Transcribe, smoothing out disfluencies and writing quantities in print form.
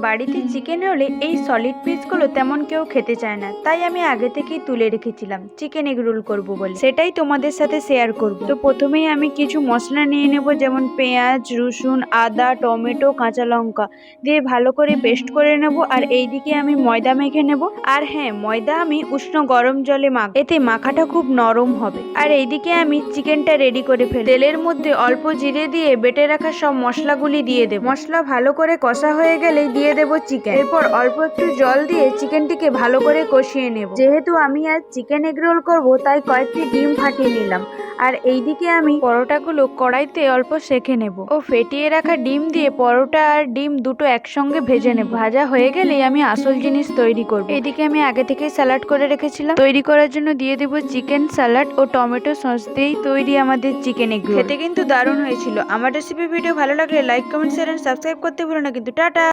বাড়িতে চিকেন হলে এই সলিড পিসগুলো তেমন কেউ খেতে চায় না, তাই আমি আগে থেকেই তুলে রেখেছিলাম চিকেন এগ রোল করবো বলে। সেটাই তোমাদের সাথে শেয়ার করব। তো প্রথমেই আমি কিছু মশলা নিয়ে নেব, যেমন পেঁয়াজ, রসুন, আদা, টমেটো, কাঁচা লঙ্কা দিয়ে ভালো করে পেস্ট করে নেব। আর এইদিকে আমি ময়দা মেখে নেব। আর হ্যাঁ, ময়দা আমি উষ্ণ গরম জলে মাখ, এতে মাখাটা খুব নরম হবে। আর এইদিকে আমি চিকেনটা রেডি করে ফেলি। তেলের মধ্যে অল্প জিরে দিয়ে বেটে রাখা সব মশলাগুলি দিয়ে দেব। মশলা ভালো করে কষা হয়ে গেলেই দিয়ে দেব চিকেন। এরপর অল্প একটু জল দিয়ে চিকেনটিকে ভালো করে কষিয়ে নেব। যেহেতু আমি আজ চিকেন এগ রোল করবো, তাই কয়েকটি ডিম ফাটিয়ে নিলাম। আর এইদিকে আমি পরোটাগুলো কড়াইতে অল্প সেঁকে নেব ও ফেটিয়ে রাখা ডিম দিয়ে পরোটা আর ডিম দুটো একসঙ্গে ভেজে নেব। ভাজা হয়ে গেলেই আমি আসল জিনিস তৈরি করব। এইদিকে আমি আগে থেকে স্যালাড করে রেখেছিলাম। তৈরি করার জন্য দিয়ে দেব চিকেন স্যালাড ও টমেটো সস দিয়েই তৈরি আমাদের চিকেন এগ রোল। খেতে কিন্তু দারুণ হয়েছিল। আমার রেসিপি ভিডিও ভালো লাগলে like, comment, share and subscribe করতে ভুলো না কিন্তু। টাটা।